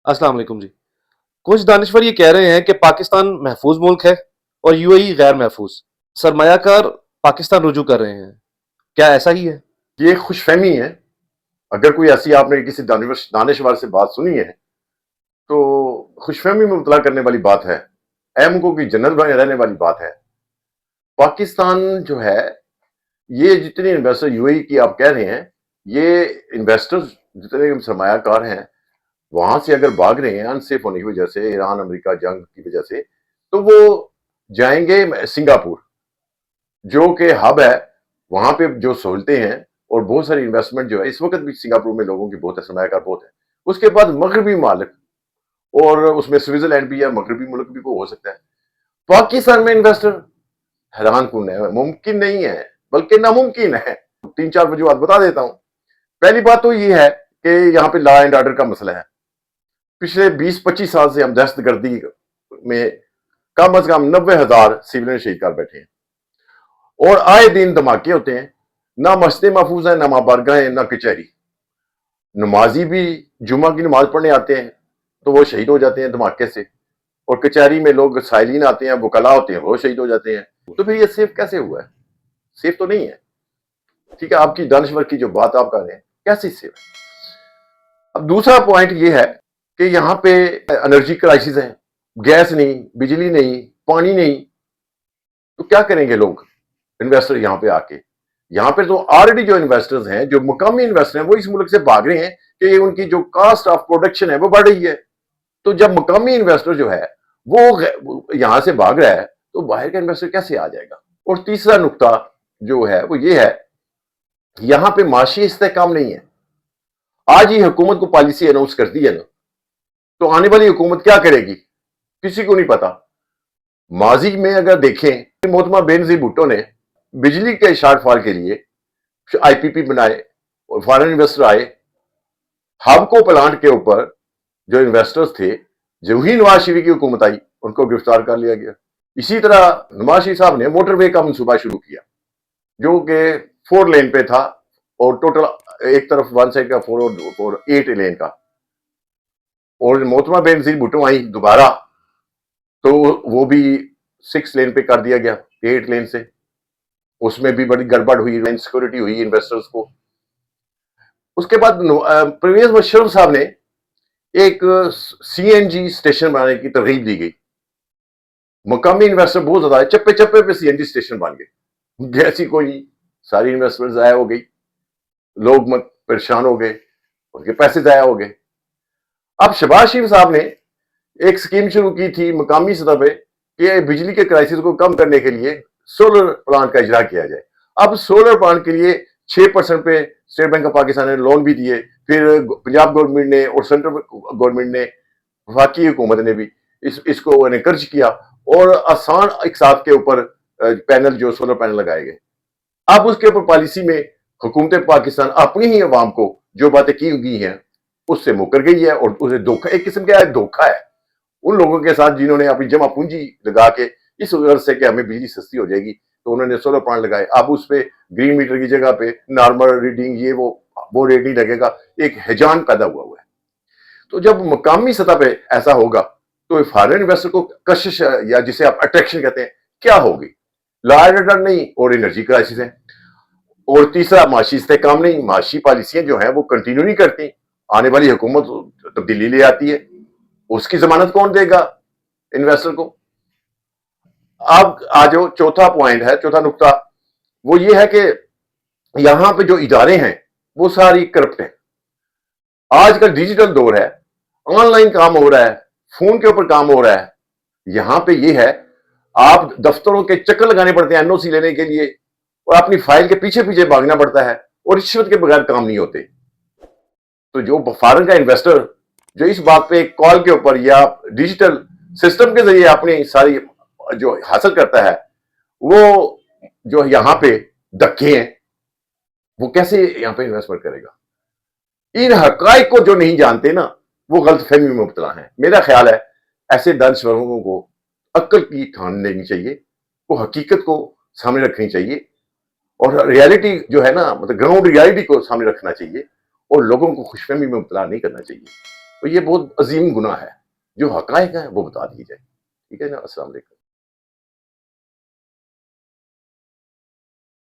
अस्सलाम वालेकुम जी। कुछ दानिश्वर ये कह रहे हैं कि पाकिस्तान महफूज मुल्क है और यूएई गैर महफूज। सरमायाकार पाकिस्तान रुजू कर रहे हैं, क्या ऐसा ही है? ये खुशफहमी है। अगर कोई ऐसी आपने किसी दानिश्वर से बात सुनी है तो खुशफहमी में मुबतला करने वाली बात है, अहमको की जन्नत बने रहने वाली बात है। पाकिस्तान जो है, ये जितने इन्वेस्टर यूएई की आप कह रहे हैं, ये इन्वेस्टर्स जितने सरमायाकार हैं वहां से अगर भाग रहे हैं अनसेफ होने की वजह से, ईरान अमेरिका जंग की वजह से, तो वो जाएंगे सिंगापुर जो कि हब है। वहां पे जो सहूलतें हैं और बहुत सारी इन्वेस्टमेंट जो है इस वक्त भी सिंगापुर में लोगों की बहुत है, सरमायाकार बहुत है। उसके बाद मगरबी मालिक, और उसमें स्विट्जरलैंड भी है, मगरबी मुल्क भी को हो सकता है। पाकिस्तान में इन्वेस्टर हैरान कुन है, मुमकिन नहीं है बल्कि नामुमकिन है। 3-4 वजूहत बता देता हूं। पहली बात तो ये है कि यहाँ पे लॉ एंड ऑर्डर का मसला है। पिछले 20-25 साल से हम दहशतगर्दी में कम से कम 90,000 सिविलियन शहीद कर बैठे हैं और आए दिन धमाके होते हैं। ना मस्जिदें महफूज है, ना बारगाह है, ना कचहरी। नमाजी भी जुमा की नमाज पढ़ने आते हैं तो वो शहीद हो जाते हैं धमाके से, और कचहरी में लोग साइलिन आते हैं, वकला होते हैं, वो शहीद हो जाते हैं। तो फिर ये सेफ कैसे हुआ है? सेफ तो नहीं है। ठीक है, आपकी दानिश्वर की जो बात आप कर रहे हैं कैसे सेफ है। अब दूसरा पॉइंट ये है कि यहाँ पे एनर्जी क्राइसिस है, गैस नहीं, बिजली नहीं, पानी नहीं, तो क्या करेंगे लोग इन्वेस्टर यहाँ पे आके? यहाँ पे तो ऑलरेडी जो इन्वेस्टर्स हैं, जो मुकामी इन्वेस्टर हैं, वो इस मुल्क से भाग रहे हैं कि उनकी जो कास्ट ऑफ प्रोडक्शन है वो बढ़ रही है। तो जब मुकामी इन्वेस्टर जो है वो यहां से भाग रहा है तो बाहर का इन्वेस्टर कैसे आ जाएगा? और तीसरा नुकता जो है वो ये है, यहां पे माशी इस्तेहकाम नहीं है। आज ही हुकूमत को पॉलिसी अनाउंस कर दी है ना, तो आने वाली हुकूमत क्या करेगी किसी को नहीं पता। माजी में अगर देखें, मोहतरमा बेनजीर भुट्टो ने बिजली के शॉर्टफॉल के लिए आईपीपी बनाए और फॉरेन इन्वेस्टर आए। हबको प्लांट के ऊपर जो इन्वेस्टर्स थे, जो ही नवाज शरीफ की हुकूमत आई उनको गिरफ्तार कर लिया गया। इसी तरह नवाज शरीफ साहब ने मोटरवे का मंसूबा शुरू किया जो कि 4 लेन पे था, और टोटल एक तरफ वन साइड का 4 और 8 लेन का। और मोहतरमा बेनजीर भुट्टो आई दोबारा तो वो भी 6 लेन पे कर दिया गया 8 लेन से। उसमें भी बड़ी गड़बड़ हुई, इनसिक्योरिटी हुई इन्वेस्टर्स को। उसके बाद परवेज मुशर्रफ साहब ने एक सीएनजी स्टेशन बनाने की तरगीब दी गई। मुकामी इन्वेस्टर बहुत ज्यादा है, चप्पे चप्पे पे सीएनजी स्टेशन बन गए। गैस ही कोई नहीं, सारी इन्वेस्टमेंट जाया हो गई, लोग परेशान हो गए, उनके पैसे जाया हो गए। अब शहबाज शरीफ साहब ने एक स्कीम शुरू की थी मुकामी सतह पे कि बिजली के क्राइसिस को कम करने के लिए सोलर प्लांट का इजरा किया जाए। अब सोलर प्लांट के लिए 6% पे स्टेट बैंक ऑफ पाकिस्तान ने लोन भी दिए, फिर पंजाब गवर्नमेंट ने और सेंट्रल गवर्नमेंट ने, वफाकी हुकूमत ने भी इसको एनकरेज किया और आसान इकसात के ऊपर पैनल, जो सोलर पैनल लगाए गए। अब उसके ऊपर पॉलिसी में हुकूमत पाकिस्तान अपनी ही अवाम को जो बातें की गई हैं उससे मुकर गई है, और उसे धोखा, एक किस्म का धोखा है उन लोगों के साथ जिन्होंने अपनी जमा पूंजी लगा के इस गर्ज से कि हमें बिजली सस्ती हो जाएगी तो उन्होंने सोलर प्लांट लगाए। अब उस पे ग्रीन मीटर की जगह पे नॉर्मल रीडिंग, ये वो रेट नहीं लगेगा। एक हैजान पैदा हुआ है। तो जब मुकामी सतह पे ऐसा होगा तो फॉरेन इन्वेस्टर को कशिश, या जिसे आप अट्रैक्शन कहते हैं, क्या होगी? लॉ एंड ऑर्डर नहीं और एनर्जी क्राइसिस है। और तीसरा माशी इस्तेहकाम नहीं, माशी पॉलिसियां जो है वो कंटिन्यू नहीं करती। आने वाली हुकूमत तब्दीली ले आती है, उसकी जमानत कौन देगा इन्वेस्टर को? अब आज जो चौथा पॉइंट है, चौथा नुकता, वो ये है कि यहां पे जो इदारे हैं वो सारी करप्ट है। आजकल डिजिटल दौर है, ऑनलाइन काम हो रहा है, फोन के ऊपर काम हो रहा है। यहां पे ये है, आप दफ्तरों के चक्कर लगाने पड़ते हैं एनओसी लेने के लिए, और अपनी फाइल के पीछे पीछे भागना पड़ता है, और रिश्वत के बगैर काम नहीं होते। तो जो फॉरेन का इन्वेस्टर जो इस बात पे कॉल के ऊपर या डिजिटल सिस्टम के जरिए अपनी सारी जो हासिल करता है, वो जो यहां पे धक्के हैं, वो कैसे यहां पे इन्वेस्टमेंट करेगा? इन हकाइक को जो नहीं जानते ना, वो गलत फहमी में मुब्तला है। मेरा ख्याल है ऐसे दानिश्वरों को अक्ल की ठान लेनी चाहिए, वो हकीकत को सामने रखनी चाहिए, और रियलिटी जो है ना, मतलब ग्राउंड रियलिटी को सामने रखना चाहिए, और लोगों को खुशफहमी में मुब्तला नहीं करना चाहिए। تو یہ بہت عظیم گناہ ہے. جو حقائق ہیں وہ بتا دیے جائیں. ٹھیک ہے نا. السلام علیکم.